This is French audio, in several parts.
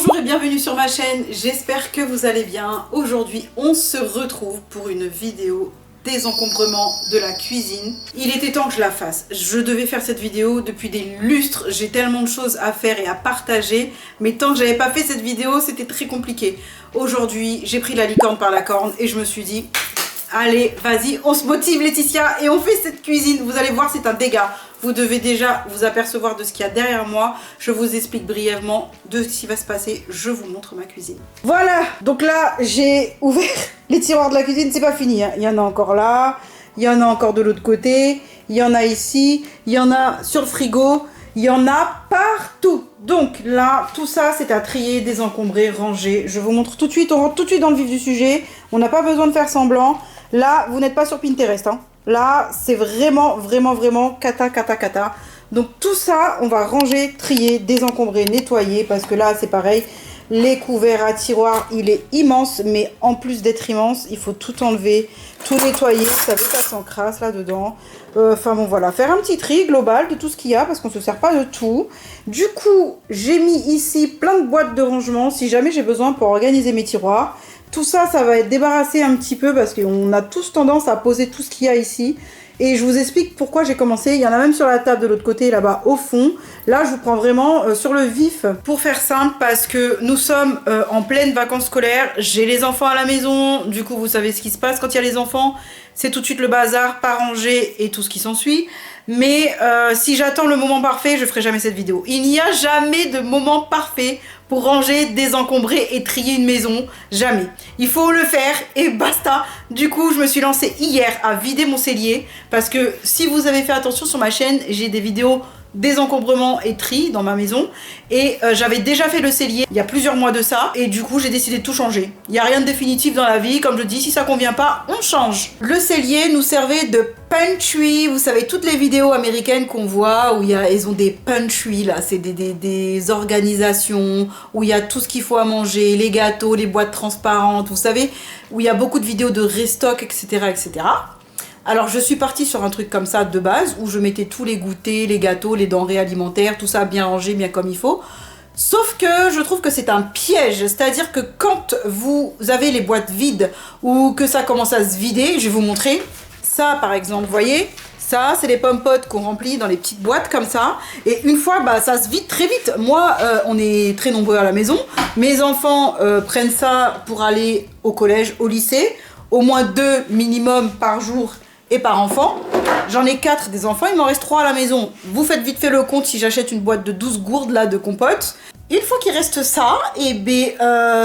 Bonjour et bienvenue sur ma chaîne, j'espère que vous allez bien. Aujourd'hui on se retrouve pour une vidéo désencombrement de la cuisine. Il était temps que je la fasse, je devais faire cette vidéo depuis des lustres, j'ai tellement de choses à faire et à partager, mais tant que j'avais pas fait cette vidéo c'était très compliqué. Aujourd'hui j'ai pris la licorne par la corne et je me suis dit allez vas-y on se motive Laetitia et on fait cette cuisine. Vous allez voir c'est un dégât. Vous devez déjà vous apercevoir de ce qu'il y a derrière moi. Je vous explique brièvement de ce qui va se passer. Je vous montre ma cuisine. Voilà, donc là, j'ai ouvert les tiroirs de la cuisine. C'est pas fini, hein. Il y en a encore là. Il y en a encore de l'autre côté. Il y en a ici. Il y en a sur le frigo. Il y en a partout. Donc là, tout ça, c'est à trier, désencombrer, ranger. Je vous montre tout de suite. On rentre tout de suite dans le vif du sujet. On n'a pas besoin de faire semblant. Là, vous n'êtes pas sur Pinterest, hein. Là, c'est vraiment cata. Donc tout ça, on va ranger, trier, désencombrer, nettoyer. Parce que là, c'est pareil. Les couverts à tiroir, il est immense. Mais en plus d'être immense, il faut tout enlever, tout nettoyer. Vous savez, ça s'encrasse là-dedans. Enfin bon, voilà. Faire un petit tri global de tout ce qu'il y a. Parce qu'on ne se sert pas de tout. Du coup, j'ai mis ici plein de boîtes de rangement. Si jamais j'ai besoin pour organiser mes tiroirs. Tout ça, ça va être débarrassé un petit peu parce qu'on a tous tendance à poser tout ce qu'il y a ici. Et je vous explique pourquoi j'ai commencé. Il y en a même sur la table de l'autre côté, là-bas, au fond. Là, je vous prends vraiment sur le vif. Pour faire simple, parce que nous sommes en pleine vacances scolaires. J'ai les enfants à la maison. Du coup, vous savez ce qui se passe quand il y a les enfants. C'est tout de suite le bazar, pas rangé et tout ce qui s'ensuit. Mais si j'attends le moment parfait, je ferai jamais cette vidéo. Il n'y a jamais de moment parfait pour ranger, désencombrer et trier une maison. Jamais. Il faut le faire et basta. Du coup, je me suis lancée hier à vider mon cellier. Parce que si vous avez fait attention sur ma chaîne, j'ai des vidéos désencombrement et tri dans ma maison. Et j'avais déjà fait le cellier il y a plusieurs mois de ça. Et du coup, j'ai décidé de tout changer. Il n'y a rien de définitif dans la vie. Comme je dis, si ça convient pas, on change. Le cellier nous servait de pantry. Vous savez, toutes les vidéos américaines qu'on voit où ils ont des pantry là. C'est des organisations où il y a tout ce qu'il faut à manger. Les gâteaux, les boîtes transparentes. Vous savez, où il y a beaucoup de vidéos de restock, etc. etc. Alors je suis partie sur un truc comme ça de base où je mettais tous les goûters, les gâteaux, les denrées alimentaires, tout ça bien rangé, bien comme il faut. Sauf que je trouve que c'est un piège, c'est-à-dire que quand vous avez les boîtes vides ou que ça commence à se vider, je vais vous montrer ça par exemple, vous voyez, ça c'est les pommes-potes qu'on remplit dans les petites boîtes comme ça et une fois bah, ça se vide très vite. Moi on est très nombreux à la maison, mes enfants prennent ça pour aller au collège, au lycée, au moins 2 minimum par jour et par enfant. J'en ai 4 des enfants, il m'en reste 3 à la maison. Vous faites vite fait le compte si j'achète une boîte de 12 gourdes là de compote. Il faut qu'il reste ça, et ben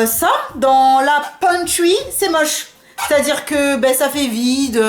ça, dans la pantry, c'est moche. C'est-à-dire que ben, ça fait vide,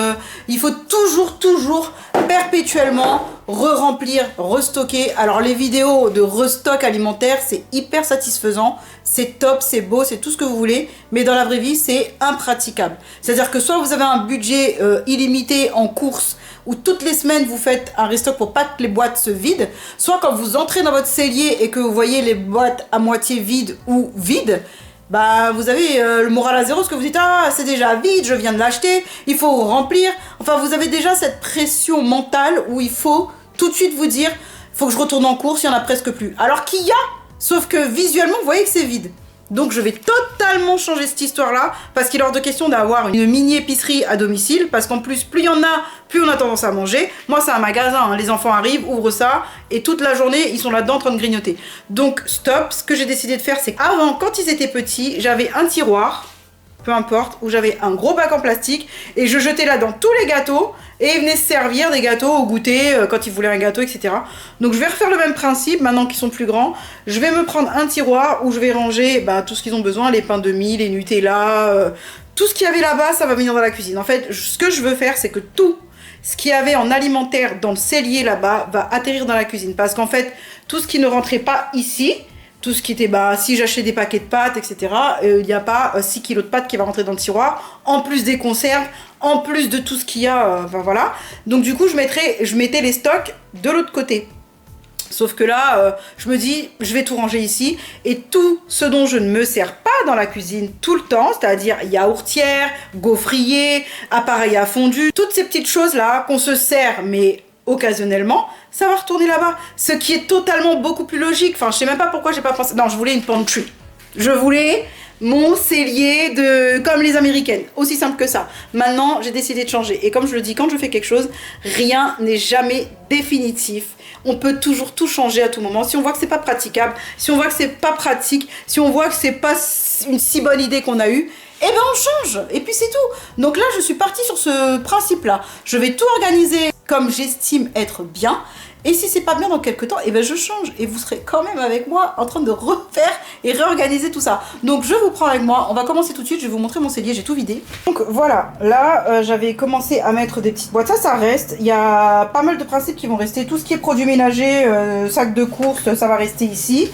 il faut toujours, perpétuellement re-remplir, restocker. Alors les vidéos de restock alimentaire, c'est hyper satisfaisant, c'est top, c'est beau, c'est tout ce que vous voulez, mais dans la vraie vie, c'est impraticable. C'est-à-dire que soit vous avez un budget illimité en course, où toutes les semaines vous faites un restock pour pas que les boîtes se vident, soit quand vous entrez dans votre cellier et que vous voyez les boîtes à moitié vides ou vides, bah vous avez le moral à zéro parce que vous dites ah c'est déjà vide, je viens de l'acheter, il faut remplir. Enfin vous avez déjà cette pression mentale où il faut tout de suite vous dire faut que je retourne en course, il n'y en a presque plus. Alors qu'il y a, sauf que visuellement vous voyez que c'est vide. Donc je vais totalement changer cette histoire-là parce qu'il est hors de question d'avoir une mini-épicerie à domicile parce qu'en plus, plus il y en a, plus on a tendance à manger. Moi, c'est un magasin, hein. Les enfants arrivent, ouvrent ça et toute la journée, ils sont là-dedans en train de grignoter. Donc stop, ce que j'ai décidé de faire, c'est qu'avant, quand ils étaient petits, j'avais un tiroir, peu importe, où j'avais un gros bac en plastique et je jetais là dans tous les gâteaux et ils venaient se servir des gâteaux au goûter quand ils voulaient un gâteau, etc. Donc je vais refaire le même principe maintenant qu'ils sont plus grands. Je vais me prendre un tiroir où je vais ranger bah, tout ce qu'ils ont besoin, les pains de mie, les Nutella, tout ce qu'il y avait là-bas, ça va venir dans la cuisine. En fait, ce que je veux faire, c'est que tout ce qu'il y avait en alimentaire dans le cellier là-bas va atterrir dans la cuisine. Parce qu'en fait, tout ce qui ne rentrait pas ici, tout ce qui était, bah, si j'achetais des paquets de pâtes, etc., il n'y a pas 6 kilos de pâtes qui va rentrer dans le tiroir, en plus des conserves, en plus de tout ce qu'il y a, enfin voilà. Donc du coup, je mettais les stocks de l'autre côté. Sauf que là, je me dis, je vais tout ranger ici. Et tout ce dont je ne me sers pas dans la cuisine tout le temps, c'est-à-dire yaourtière, gaufrier, appareil à fondu, toutes ces petites choses-là qu'on se sert, mais occasionnellement, ça va retourner là-bas. Ce qui est totalement beaucoup plus logique. Enfin, je sais même pas pourquoi j'ai pas pensé. Non, je voulais une pantry. Je voulais mon cellier comme les américaines, aussi simple que ça. Maintenant, j'ai décidé de changer. Et comme je le dis, quand je fais quelque chose, rien n'est jamais définitif. On peut toujours tout changer à tout moment. Si on voit que c'est pas praticable, si on voit que c'est pas pratique, si on voit que c'est pas une si bonne idée qu'on a eue, eh ben on change. Et puis c'est tout. Donc là, je suis partie sur ce principe-là. Je vais tout organiser comme j'estime être bien. Et si c'est pas bien dans quelques temps, eh ben je change. Et vous serez quand même avec moi en train de refaire et réorganiser tout ça. Donc je vous prends avec moi. On va commencer tout de suite. Je vais vous montrer mon cellier. J'ai tout vidé. Donc voilà. Là, j'avais commencé à mettre des petites boîtes. Ça reste. Il y a pas mal de principes qui vont rester. Tout ce qui est produits ménagers, sacs de course, ça va rester ici.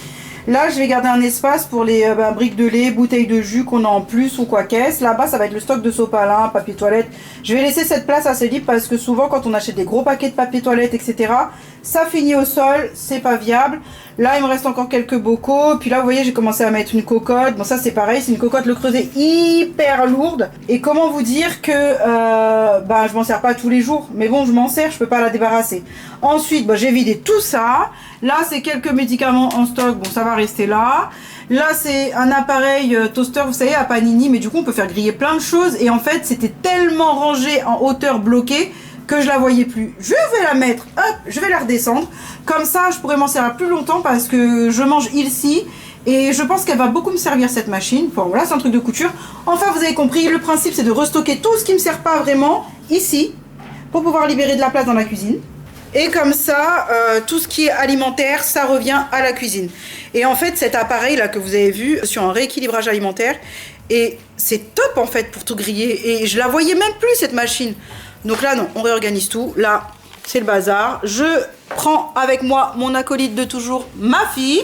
Là, je vais garder un espace pour les briques de lait, bouteilles de jus qu'on a en plus ou quoi qu'est-ce. Là-bas, ça va être le stock de sopalin, papier toilette. Je vais laisser cette place assez libre parce que souvent, quand on achète des gros paquets de papier toilette, etc., ça finit au sol, c'est pas viable. Là, il me reste encore quelques bocaux. Puis là, vous voyez, j'ai commencé à mettre une cocotte. Bon, ça, c'est pareil. C'est une cocotte Le Creuset hyper lourde. Et comment vous dire que je m'en sers pas tous les jours. Mais bon, je m'en sers, je peux pas la débarrasser. Ensuite, j'ai vidé tout ça. Là, c'est quelques médicaments en stock. Bon, ça va rester là. Là, c'est un appareil toaster, vous savez, à panini. Mais du coup, on peut faire griller plein de choses. Et en fait, c'était tellement rangé en hauteur bloquée que je la voyais plus. Je vais la mettre, hop, je vais la redescendre. Comme ça, je pourrais m'en servir plus longtemps parce que je mange ici. Et je pense qu'elle va beaucoup me servir cette machine. Bon, voilà, c'est un truc de couture. Enfin, vous avez compris, le principe, c'est de restocker tout ce qui ne me sert pas vraiment ici pour pouvoir libérer de la place dans la cuisine. Et comme ça, tout ce qui est alimentaire, ça revient à la cuisine. Et en fait, cet appareil-là que vous avez vu sur un rééquilibrage alimentaire, et c'est top en fait pour tout griller. Et je la voyais même plus, cette machine. Donc là, non, on réorganise tout. Là, c'est le bazar. Je prends avec moi mon acolyte de toujours, ma fille,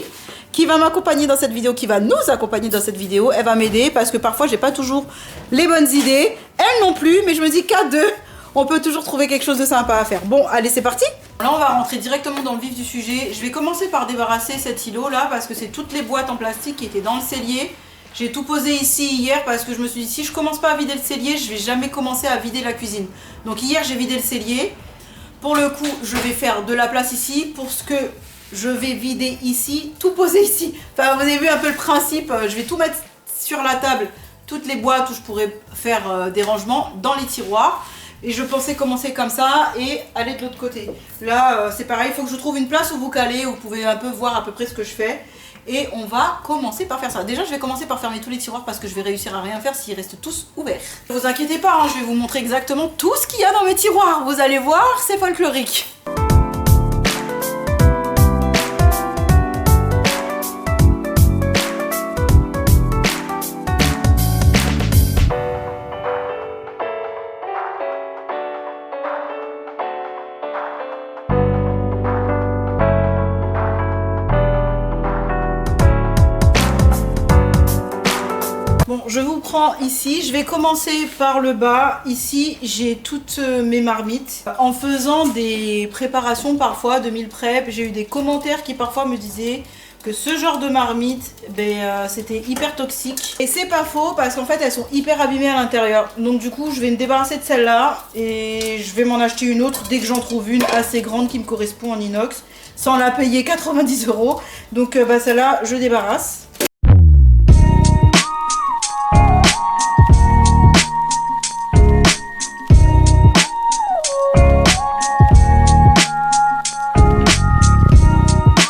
qui va m'accompagner dans cette vidéo, qui va nous accompagner dans cette vidéo. Elle va m'aider parce que parfois, j'ai pas toujours les bonnes idées. Elle non plus, mais je me dis qu'à deux, on peut toujours trouver quelque chose de sympa à faire. Bon, allez, c'est parti. Là, on va rentrer directement dans le vif du sujet. Je vais commencer par débarrasser cet îlot là parce que c'est toutes les boîtes en plastique qui étaient dans le cellier. J'ai tout posé ici hier parce que je me suis dit si je commence pas à vider le cellier, je vais jamais commencer à vider la cuisine. Donc hier, j'ai vidé le cellier. Pour le coup, je vais faire de la place ici pour ce que je vais vider ici, tout poser ici. Enfin, vous avez vu un peu le principe. Je vais tout mettre sur la table, toutes les boîtes où je pourrais faire des rangements dans les tiroirs. Et je pensais commencer comme ça et aller de l'autre côté. Là, c'est pareil, il faut que je trouve une place où vous calez, où vous pouvez un peu voir à peu près ce que je fais. Et on va commencer par faire ça. Déjà, je vais commencer par fermer tous les tiroirs parce que je vais réussir à rien faire s'ils restent tous ouverts. Ne vous inquiétez pas, hein, je vais vous montrer exactement tout ce qu'il y a dans mes tiroirs. Vous allez voir, c'est folklorique. Bon, je vous prends ici, je vais commencer par le bas. Ici, j'ai toutes mes marmites. En faisant des préparations parfois de meal prep, j'ai eu des commentaires qui parfois me disaient que ce genre de marmite, c'était hyper toxique. Et c'est pas faux parce qu'en fait, elles sont hyper abîmées à l'intérieur. Donc du coup, je vais me débarrasser de celle-là et je vais m'en acheter une autre dès que j'en trouve une assez grande qui me correspond en inox, sans la payer 90 €. Donc celle-là, je débarrasse.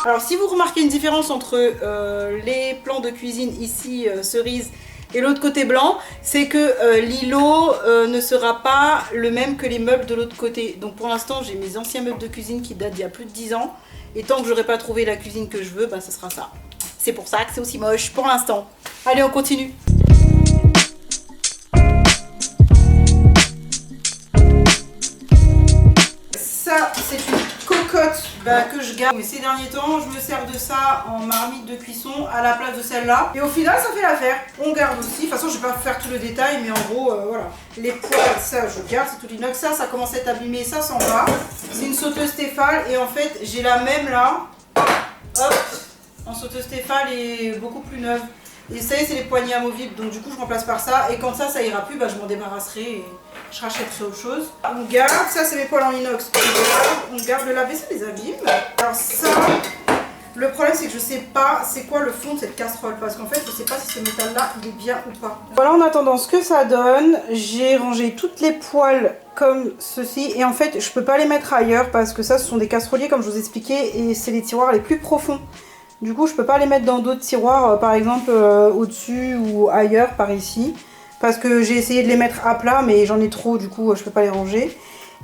Alors si vous remarquez une différence entre les plans de cuisine ici cerise et l'autre côté blanc, c'est que l'îlot ne sera pas le même que les meubles de l'autre côté. Donc pour l'instant j'ai mes anciens meubles de cuisine qui datent d'il y a plus de 10 ans. Et tant que j'aurai pas trouvé la cuisine que je veux, ce sera ça. C'est pour ça que c'est aussi moche pour l'instant. Allez, on continue. Ça, c'est une cocotte que je garde. Mais ces derniers temps, je me sers de ça en marmite de cuisson à la place de celle-là. Et au final, ça fait l'affaire. On garde aussi. De toute façon, je vais pas faire tout le détail, mais en gros, voilà. Les poêles, ça, je garde, c'est tout l'inox. Ça commence à être abîmé, ça s'en va. C'est une sauteuse Stéphane et en fait, j'ai la même là. Hop, en sauteuse Stéphane et beaucoup plus neuve. Et ça y est, c'est les poignées amovibles, donc du coup je remplace par ça. Et quand ça ira plus, je m'en débarrasserai et je rachèterai autre chose. On garde, ça c'est mes poêles en inox. On garde le lave-vaisselle, les abîmes. Alors ça, Le problème c'est que je sais pas c'est quoi le fond de cette casserole parce qu'en fait je sais pas si ce métal là il est bien ou pas. Voilà, en attendant ce que ça donne, j'ai rangé toutes les poêles comme ceci et en fait je peux pas les mettre ailleurs parce que ça ce sont des casseroliers comme je vous expliquais et c'est les tiroirs les plus profonds. Du coup je peux pas les mettre dans d'autres tiroirs par exemple au-dessus ou ailleurs par ici parce que j'ai essayé de les mettre à plat mais j'en ai trop du coup je peux pas les ranger.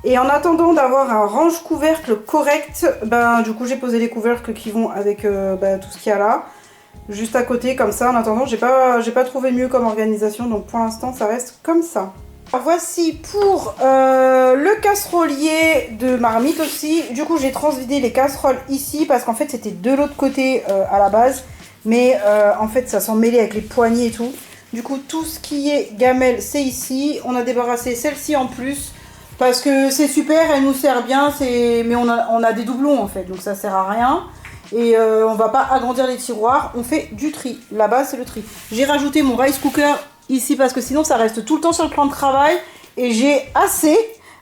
Et en attendant d'avoir un range-couvercle correct, ben du coup j'ai posé les couvercles qui vont avec tout ce qu'il y a là. Juste à côté comme ça, en attendant j'ai pas trouvé mieux comme organisation, donc pour l'instant ça reste comme ça. Alors voici pour le casserolier de marmite aussi. Du coup j'ai transvidé les casseroles ici parce qu'en fait c'était de l'autre côté à la base. Mais en fait ça s'en mêlait avec les poignées et tout. Du coup tout ce qui est gamelle c'est ici. On a débarrassé celle-ci en plus. Parce que c'est super, elle nous sert bien, mais on a des doublons en fait, donc ça sert à rien. Et on va pas agrandir les tiroirs, on fait du tri. La base c'est le tri. J'ai rajouté mon rice cooker ici parce que sinon ça reste tout le temps sur le plan de travail. Et j'ai assez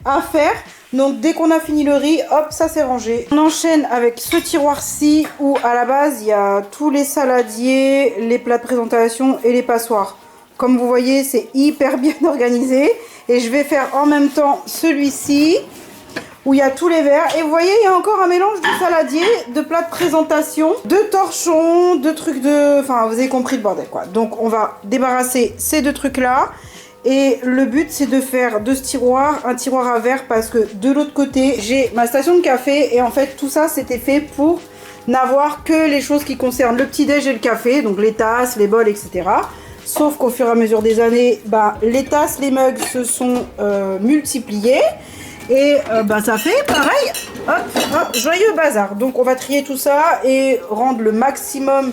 à faire. Donc dès qu'on a fini le riz, hop, ça c'est rangé. On enchaîne avec ce tiroir-ci où à la base il y a tous les saladiers, les plats de présentation et les passoires. Comme vous voyez, c'est hyper bien organisé. Et je vais faire en même temps celui-ci, où il y a tous les verres. Et vous voyez, il y a encore un mélange de saladier, de plats de présentation, de torchons, de trucs de... Enfin, vous avez compris le bordel, quoi. Donc, on va débarrasser ces deux trucs-là. Et le but, c'est de faire de ce tiroir un tiroir à verre, parce que de l'autre côté, j'ai ma station de café. Et en fait, tout ça, c'était fait pour n'avoir que les choses qui concernent le petit-déj et le café, donc les tasses, les bols, etc. Sauf qu'au fur et à mesure des années, les tasses, les mugs se sont multipliés. Et ça fait pareil, hop, joyeux bazar. Donc on va trier tout ça et rendre le maximum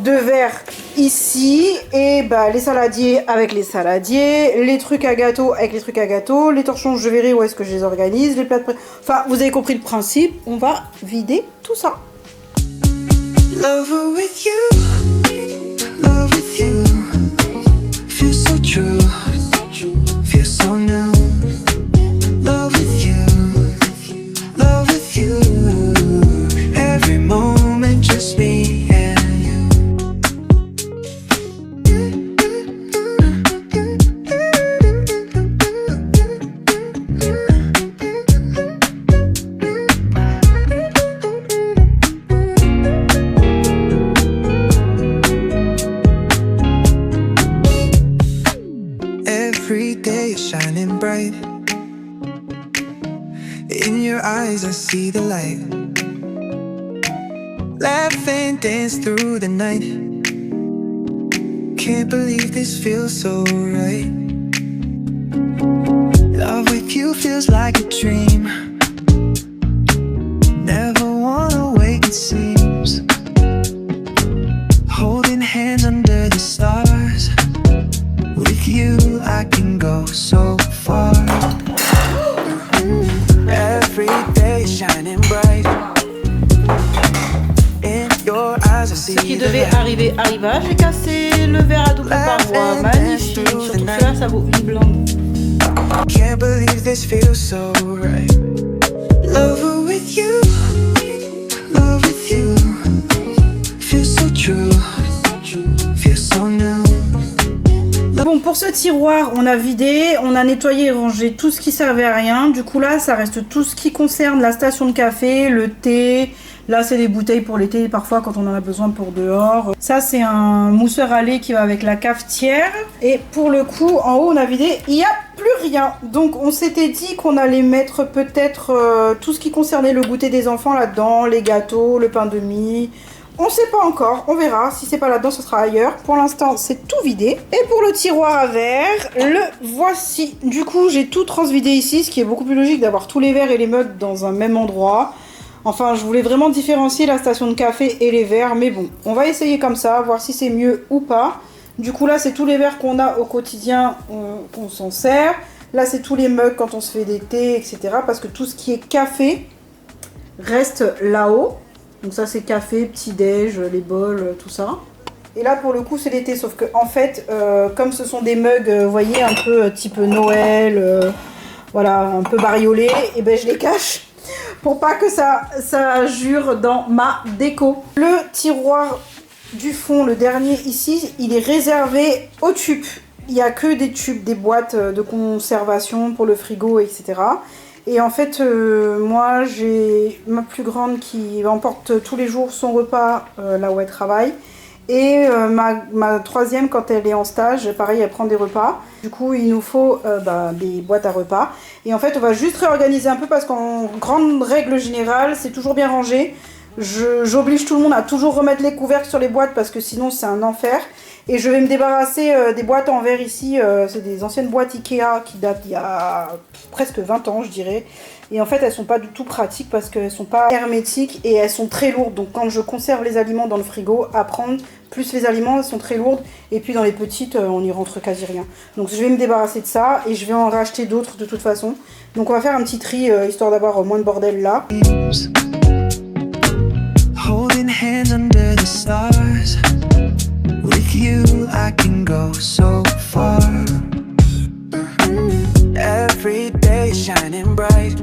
de verres ici. Et les saladiers avec les saladiers, les trucs à gâteau avec les trucs à gâteau, les torchons je verrai où est-ce que je les organise, les plats de enfin vous avez compris le principe, on va vider tout ça. Love with you, love with you. Feel so true, feel so new. Love with you, every moment just me and you. Every day is shining bright. In your eyes I see the light. Laugh and dance through the night. Can't believe this feels so right. Love with you feels like a dream. Never wanna wake it seems. Holding hands under the stars. With you I can go so far. Every day shining bright. In your eyes I see the light. Ce qui devait arriver arriva. J'ai cassé le verre à double paroi. Magnifique. Surtout que là ça vaut une blonde. Can't believe this feels so right. Love with you, love with you. Feels so true, feels so new. Bon, pour ce tiroir, on a vidé, on a nettoyé et rangé tout ce qui servait à rien. Du coup, là, ça reste tout ce qui concerne la station de café, le thé. Là, c'est des bouteilles pour l'été, parfois, quand on en a besoin pour dehors. Ça, c'est un mousseur à lait qui va avec la cafetière. Et pour le coup, en haut, on a vidé, il n'y a plus rien. Donc, on s'était dit qu'on allait mettre peut-être tout ce qui concernait le goûter des enfants là-dedans, les gâteaux, le pain de mie. On sait pas encore, on verra. Si c'est pas là-dedans, ce sera ailleurs. Pour l'instant, c'est tout vidé. Et pour le tiroir à verre, le voici. Du coup, j'ai tout transvidé ici, ce qui est beaucoup plus logique d'avoir tous les verres et les mugs dans un même endroit. Enfin, je voulais vraiment différencier la station de café et les verres. Mais bon, on va essayer comme ça, voir si c'est mieux ou pas. Du coup, là, c'est tous les verres qu'on a au quotidien, qu'on s'en sert. Là, c'est tous les mugs quand on se fait des thés, etc. Parce que tout ce qui est café reste là-haut. Donc ça c'est café, petit-déj, les bols, tout ça. Et là pour le coup c'est l'été, sauf que en fait, comme ce sont des mugs, vous voyez, un peu type Noël, voilà, un peu bariolés, et ben je les cache. pour pas que ça jure dans ma déco. Le tiroir du fond, le dernier ici, il est réservé aux tubes. Il n'y a que des tubes, des boîtes de conservation pour le frigo, etc. Et en fait, moi, j'ai ma plus grande qui emporte tous les jours son repas là où elle travaille. Et ma troisième, quand elle est en stage, pareil, elle prend des repas. Du coup, il nous faut des boîtes à repas. Et en fait, on va juste réorganiser un peu parce qu'en grande règle générale, c'est toujours bien rangé. J'oblige tout le monde à toujours remettre les couvercles sur les boîtes parce que sinon, c'est un enfer. Et je vais me débarrasser des boîtes en verre ici. C'est des anciennes boîtes Ikea qui datent d'il y a presque 20 ans, je dirais. Et en fait, elles sont pas du tout pratiques parce qu'elles sont pas hermétiques et elles sont très lourdes. Donc quand je conserve les aliments dans le frigo, à prendre, plus les aliments, elles sont très lourdes. Et puis dans les petites, on y rentre quasi rien. Donc je vais me débarrasser de ça et je vais en racheter d'autres de toute façon. Donc on va faire un petit tri histoire d'avoir moins de bordel là. Holding hands under the stars. With you I can go so far. Every day shining bright.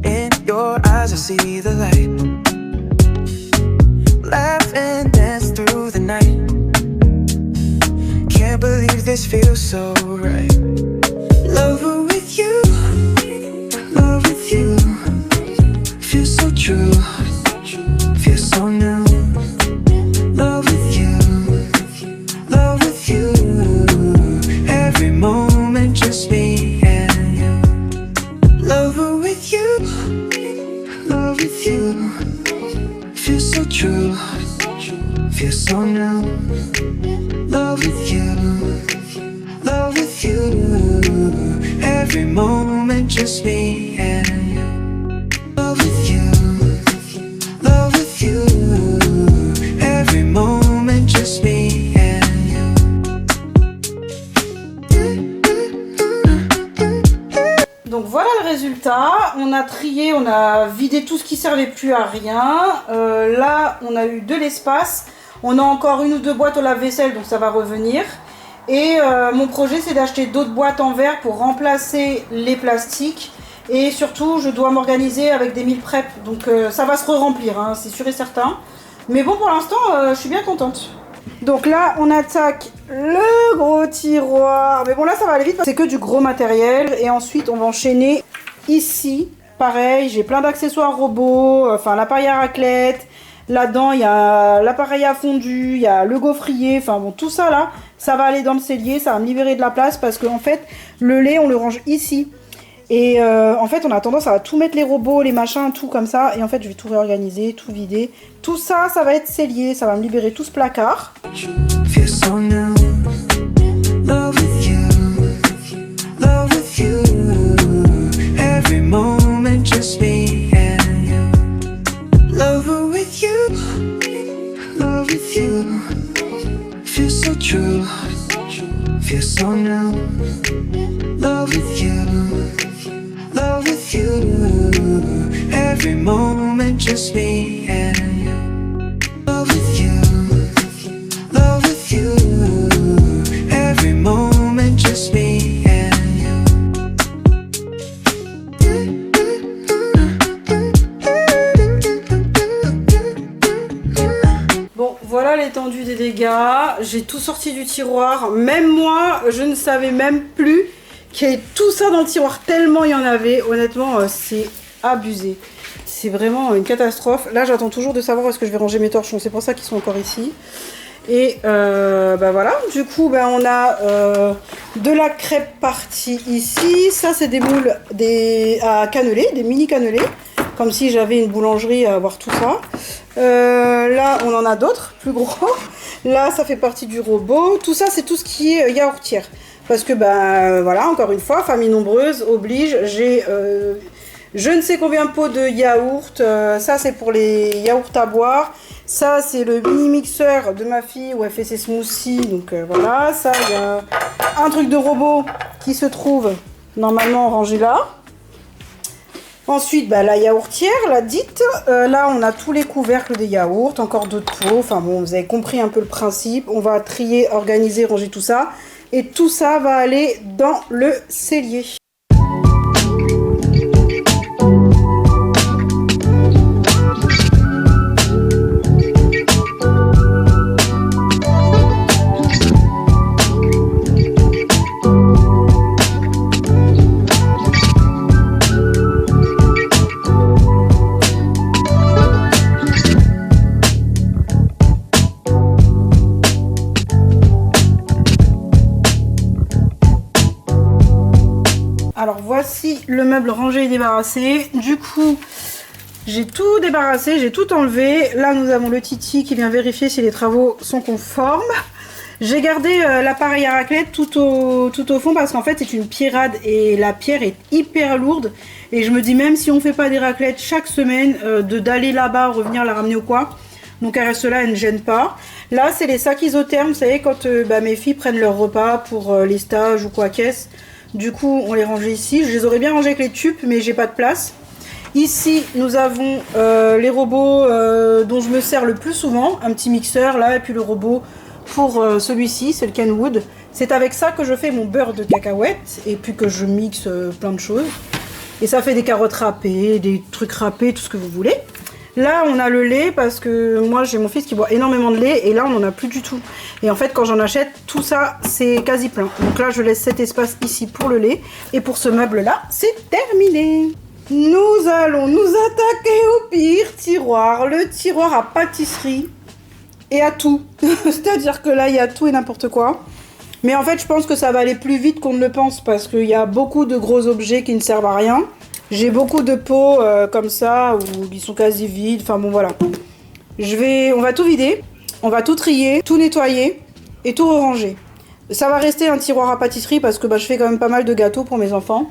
In your eyes I see the light. Laugh and dance through the night. Can't believe this feels so right. Love with you. Love with you. Feels so true. Feels so new. Love with you. Love with you. Every moment just me and you. Love with you. Love with you. Feels so true. Feels so new. Love with you. Love with you. Every moment just me and you. Love with you. Love with you. Every moment just me and you. Donc voilà le résultat. On a trié, on a vidé tout ce qui servait plus à rien. Là, on a eu de l'espace. On a encore une ou deux boîtes au lave-vaisselle, donc ça va revenir. Et mon projet, c'est d'acheter d'autres boîtes en verre pour remplacer les plastiques. Et surtout, je dois m'organiser avec des meal prep. Donc ça va se re-remplir, hein, c'est sûr et certain. Mais bon, pour l'instant, je suis bien contente. Donc là, on attaque le gros tiroir. Mais bon, là, ça va aller vite. C'est que du gros matériel. Et ensuite, on va enchaîner ici. Pareil, j'ai plein d'accessoires robots. Enfin, l'appareil à raclette. Là-dedans, il y a l'appareil à fondu. Il y a le gaufrier. Enfin, bon, tout ça, là, ça va aller dans le cellier. Ça va me libérer de la place parce qu'en fait, le lait, on le range ici. Et en fait, on a tendance à tout mettre les robots, les machins, tout comme ça. Et en fait, je vais tout réorganiser, tout vider. Tout ça, ça va être cellier. Ça va me libérer tout ce placard. Love with you, every moment just me and you. Love with you, love with you, every moment just me and you. Bon, voilà l'étendue des dégâts. J'ai tout sorti du tiroir. Même moi, je ne savais même plus qu'il y avait tout ça dans le tiroir, tellement il y en avait. Honnêtement, c'est abusé. C'est vraiment une catastrophe. Là, j'attends toujours de savoir où est-ce que je vais ranger mes torchons. C'est pour ça qu'ils sont encore ici. Et voilà. Du coup, on a de la crêpe partie ici. Ça, c'est des moules à cannelés, des mini cannelés. Comme si j'avais une boulangerie à avoir tout ça. Là, on en a d'autres, plus gros. Là, ça fait partie du robot. Tout ça, c'est tout ce qui est yaourtière. Parce que, voilà, encore une fois, famille nombreuse oblige. J'ai je ne sais combien de pots de yaourt. Ça, c'est pour les yaourts à boire. Ça, c'est le mini mixeur de ma fille où elle fait ses smoothies. Donc, voilà. Ça, il y a un truc de robot qui se trouve normalement rangé là. Ensuite, la yaourtière, la dite. Là, on a tous les couvercles des yaourts. Encore d'autres pots. Enfin, bon, vous avez compris un peu le principe. On va trier, organiser, ranger tout ça. Et tout ça va aller dans le cellier. voici le meuble rangé et débarrassé. Du coup, j'ai tout débarrassé, j'ai tout enlevé. Là, nous avons le Titi qui vient vérifier si les travaux sont conformes. J'ai gardé l'appareil à raclette tout au fond parce qu'en fait, c'est une pierrade et la pierre est hyper lourde. Et je me dis, même si on fait pas des raclettes chaque semaine, d'aller là-bas, revenir la ramener ou quoi. Donc elle reste là, elle ne gêne pas. Là, c'est les sacs isothermes, vous savez, quand mes filles prennent leur repas pour les stages ou quoi qu'est-ce. Du coup, on les range ici. Je les aurais bien rangés avec les tubes, mais j'ai pas de place. Ici, nous avons les robots dont je me sers le plus souvent. Un petit mixeur là, et puis le robot pour celui-ci, c'est le Kenwood. C'est avec ça que je fais mon beurre de cacahuètes et puis que je mixe plein de choses. Et ça fait des carottes râpées, des trucs râpés, tout ce que vous voulez. Là, on a le lait parce que moi, j'ai mon fils qui boit énormément de lait et là, on n'en a plus du tout. Et en fait, quand j'en achète, tout ça, c'est quasi plein. Donc là, je laisse cet espace ici pour le lait. Et pour ce meuble-là, c'est terminé. Nous allons nous attaquer au pire tiroir, le tiroir à pâtisserie et à tout. C'est-à-dire que là, il y a tout et n'importe quoi. Mais en fait, je pense que ça va aller plus vite qu'on ne le pense parce qu'il y a beaucoup de gros objets qui ne servent à rien. J'ai beaucoup de pots comme ça où ils sont quasi vides. Enfin bon, voilà. On va tout vider, on va tout trier, tout nettoyer et tout ranger. Ça va rester un tiroir à pâtisserie parce que je fais quand même pas mal de gâteaux pour mes enfants.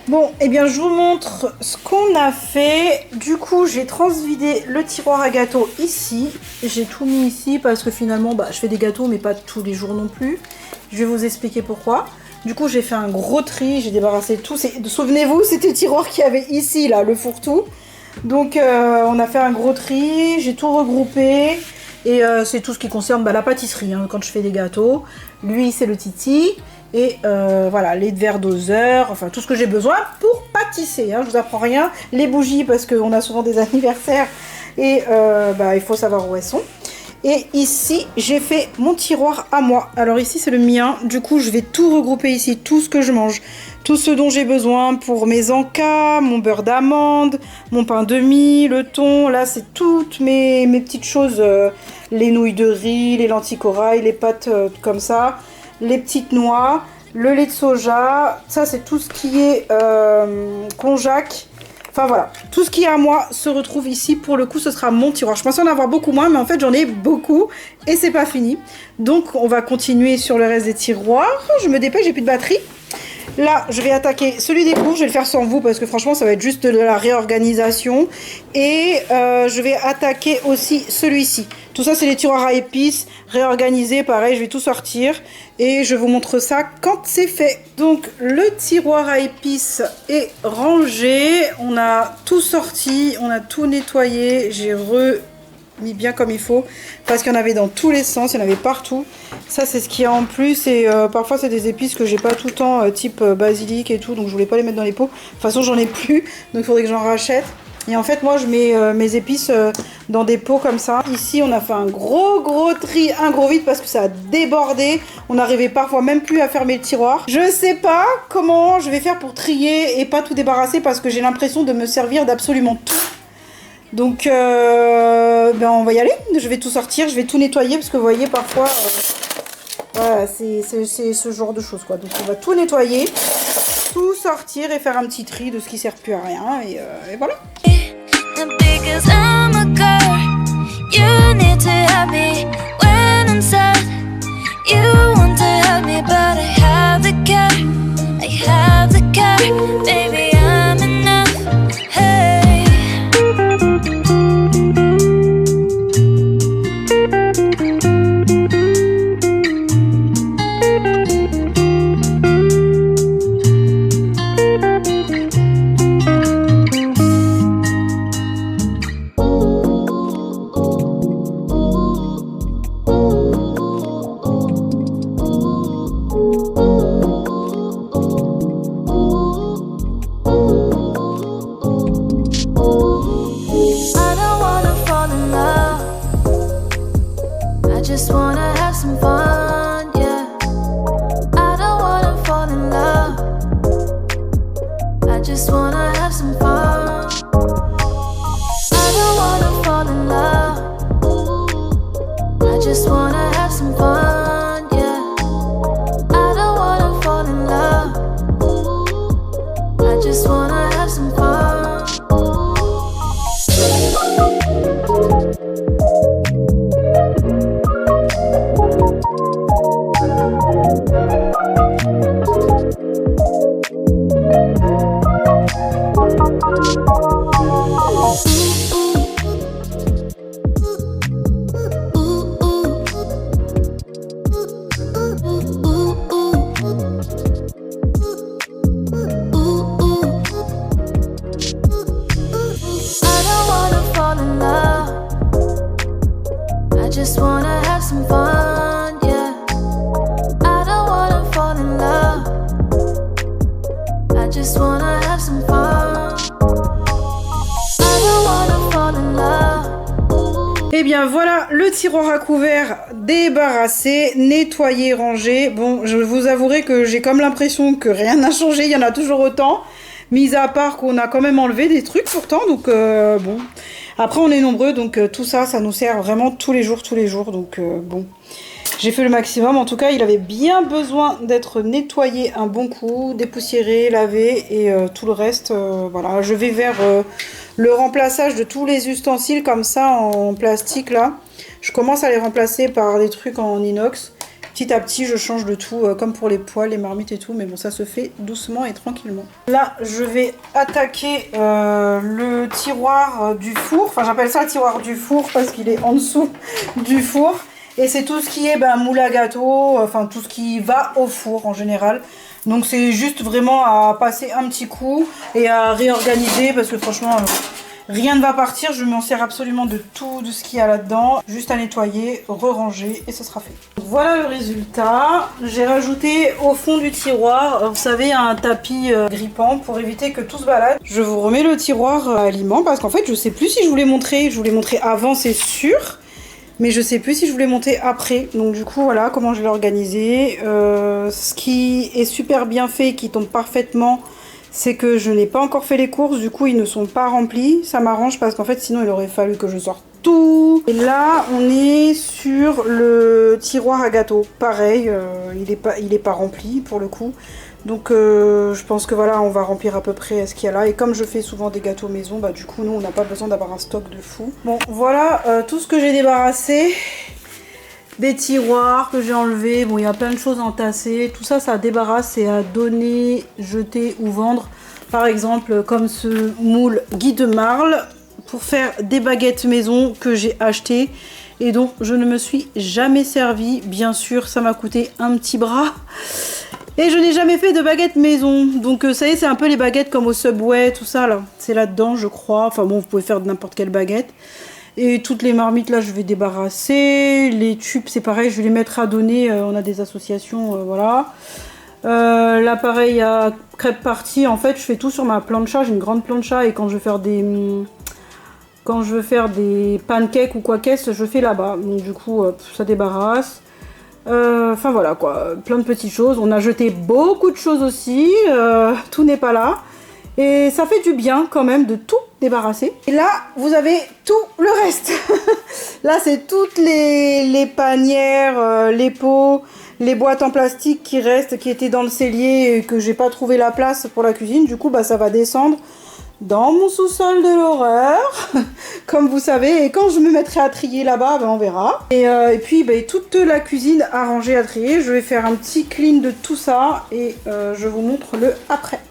Bon, et bien je vous montre ce qu'on a fait. Du coup, j'ai transvidé le tiroir à gâteaux ici. J'ai tout mis ici parce que finalement, je fais des gâteaux, mais pas tous les jours non plus. Je vais vous expliquer pourquoi. Du coup, j'ai fait un gros tri, j'ai débarrassé tout. Souvenez-vous, c'était le tiroir qu'il y avait ici, là, le fourre-tout. Donc, on a fait un gros tri, j'ai tout regroupé. Et c'est tout ce qui concerne la pâtisserie, hein, quand je fais des gâteaux. Lui, c'est le Titi. Et voilà, les verres doseurs, enfin tout ce que j'ai besoin pour pâtisser, hein, je vous apprends rien. Les bougies parce qu'on a souvent des anniversaires et il faut savoir où elles sont. Et ici, j'ai fait mon tiroir à moi. Alors ici, c'est le mien. Du coup, je vais tout regrouper ici, tout ce que je mange. Tout ce dont j'ai besoin pour mes encas, mon beurre d'amande, mon pain de mie, le thon. Là, c'est toutes mes petites choses. Les nouilles de riz, les lentilles corail, les pâtes comme ça. Les petites noix, le lait de soja. Ça, c'est tout ce qui est konjac. Enfin voilà, tout ce qui est à moi se retrouve ici. Pour le coup, ce sera mon tiroir. Je pensais en avoir beaucoup moins, mais en fait, j'en ai beaucoup et c'est pas fini. Donc, on va continuer sur le reste des tiroirs. Je me dépêche, j'ai plus de batterie. Là, je vais attaquer celui des cours. Je vais le faire sans vous parce que franchement, ça va être juste de la réorganisation. Et je vais attaquer aussi celui-ci. Tout ça, c'est les tiroirs à épices réorganisés. Pareil, je vais tout sortir. Et je vous montre ça quand c'est fait. Donc, le tiroir à épices est rangé. On a tout sorti. On a tout nettoyé. J'ai mis bien comme il faut. Parce qu'il y en avait dans tous les sens. Il y en avait partout. Ça, c'est ce qu'il y a en plus. Et parfois, c'est des épices que j'ai pas tout le temps. Type basilic et tout. Donc, je voulais pas les mettre dans les pots. De toute façon, j'en ai plus. Donc, il faudrait que j'en rachète. Et en fait, moi, je mets mes épices dans des pots comme ça. Ici, on a fait un gros tri, un gros vide parce que ça a débordé. On n'arrivait parfois même plus à fermer le tiroir. Je sais pas comment je vais faire pour trier et pas tout débarrasser parce que j'ai l'impression de me servir d'absolument tout. Donc, ben, on va y aller. Je vais tout sortir, je vais tout nettoyer parce que vous voyez, parfois, voilà, c'est ce genre de choses, quoi. Donc, on va tout nettoyer, tout sortir et faire un petit tri de ce qui sert plus à rien. Et voilà. Et bien voilà, le tiroir à couvert débarrassé, nettoyé, rangé. Bon, je vous avouerai que j'ai comme l'impression que rien n'a changé, il y en a toujours autant. Mis à part qu'on a quand même enlevé des trucs pourtant, donc bon. Après on est nombreux, donc tout ça, ça nous sert vraiment tous les jours, donc bon. J'ai fait le maximum, en tout cas il avait bien besoin d'être nettoyé un bon coup, dépoussiéré, lavé et tout le reste, voilà. Je vais vers le remplaçage de tous les ustensiles comme ça en plastique là. Je commence à les remplacer par des trucs en inox. Petit à petit je change de tout, comme pour les poêles, les marmites et tout, mais bon ça se fait doucement et tranquillement. Là je vais attaquer le tiroir du four, enfin j'appelle ça le tiroir du four parce qu'il est en dessous du four. Et c'est tout ce qui est moule à gâteau, enfin tout ce qui va au four en général. Donc c'est juste vraiment à passer un petit coup et à réorganiser parce que franchement rien ne va partir. Je m'en sers absolument de tout de ce qu'il y a là-dedans. Juste à nettoyer, re-ranger et ce sera fait. Voilà le résultat. J'ai rajouté au fond du tiroir, vous savez, un tapis grippant pour éviter que tout se balade. Je vous remets le tiroir à aliments parce qu'en fait je sais plus si je vous l'ai montré. Je vous l'ai montré avant, c'est sûr. Mais je sais plus si je voulais monter après. Donc du coup, voilà comment je l'ai organisé. Ce qui est super bien fait, qui tombe parfaitement, c'est que je n'ai pas encore fait les courses. Du coup, ils ne sont pas remplis. Ça m'arrange parce qu'en fait, sinon, il aurait fallu que je sorte tout. Et là, on est sur le tiroir à gâteaux. Pareil, il est pas rempli pour le coup. Donc je pense que voilà, on va remplir à peu près ce qu'il y a là. Et comme je fais souvent des gâteaux maison, bah du coup nous on n'a pas besoin d'avoir un stock de fou. Bon voilà tout ce que j'ai débarrassé. Des tiroirs que j'ai enlevés. Bon, il y a plein de choses entassées. Tout ça, ça débarrasse et à donner, jeter ou vendre. Par exemple, comme ce moule Guy de Marle pour faire des baguettes maison que j'ai acheté et dont je ne me suis jamais servi. Bien sûr, ça m'a coûté un petit bras. Et je n'ai jamais fait de baguettes maison. Donc ça y est, c'est un peu les baguettes comme au Subway, tout ça là. C'est là-dedans, je crois. Enfin bon, vous pouvez faire de n'importe quelle baguette. Et toutes les marmites là, je vais débarrasser. Les tubes, c'est pareil, je vais les mettre à donner. On a des associations, voilà. Là, pareil, à crêpe party. En fait, je fais tout sur ma plancha. J'ai une grande plancha et quand je veux faire des pancakes ou quoi qu'est-ce, je fais là-bas. Donc du coup, ça débarrasse. Enfin voilà quoi, plein de petites choses. On a jeté beaucoup de choses aussi, tout n'est pas là. Et ça fait du bien quand même de tout débarrasser. Et là, vous avez tout le reste. Là, c'est toutes les panières, les pots, les boîtes en plastique qui restent, qui étaient dans le cellier et que j'ai pas trouvé la place pour la cuisine. Du coup, bah, ça va descendre dans mon sous-sol de l'horreur, comme vous savez. Et quand je me mettrai à trier là-bas, ben on verra. Et puis ben, toute la cuisine à ranger, à trier. Je vais faire un petit clean de tout ça et je vous montre le après.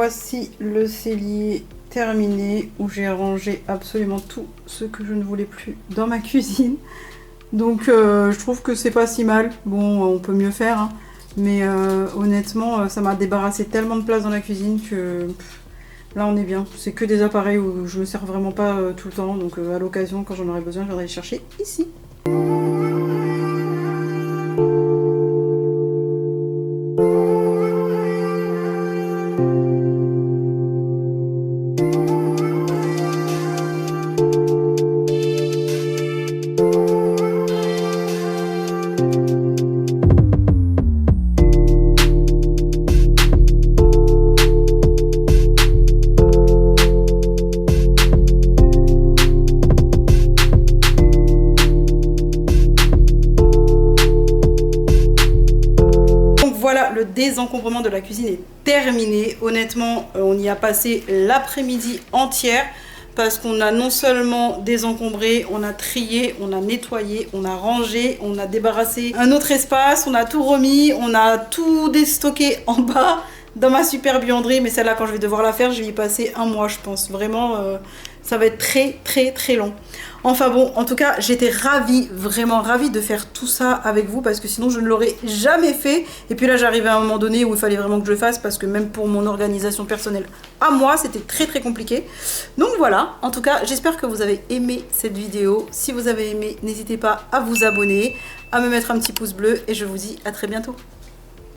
voici le cellier terminé où j'ai rangé absolument tout ce que je ne voulais plus dans ma cuisine. Donc je trouve que c'est pas si mal. Bon, on peut mieux faire, hein. Mais honnêtement, ça m'a débarrassé tellement de place dans la cuisine que là on est bien. C'est que des appareils où je me sers vraiment pas tout le temps. Donc à l'occasion, quand j'en aurai besoin, je viendrai les chercher ici. Voilà, le désencombrement de la cuisine est terminé. Honnêtement, on y a passé l'après-midi entière parce qu'on a non seulement désencombré, on a trié, on a nettoyé, on a rangé, on a débarrassé un autre espace, on a tout remis, on a tout déstocké en bas dans ma super buanderie. Mais celle-là, quand je vais devoir la faire, je vais y passer un mois, je pense. Vraiment, ça va être très long. Enfin bon, en tout cas, j'étais ravie, vraiment ravie de faire tout ça avec vous parce que sinon je ne l'aurais jamais fait. Et puis là, j'arrivais à un moment donné où il fallait vraiment que je le fasse parce que même pour mon organisation personnelle à moi, c'était très compliqué. Donc voilà, en tout cas, j'espère que vous avez aimé cette vidéo. Si vous avez aimé, n'hésitez pas à vous abonner, à me mettre un petit pouce bleu et je vous dis à très bientôt.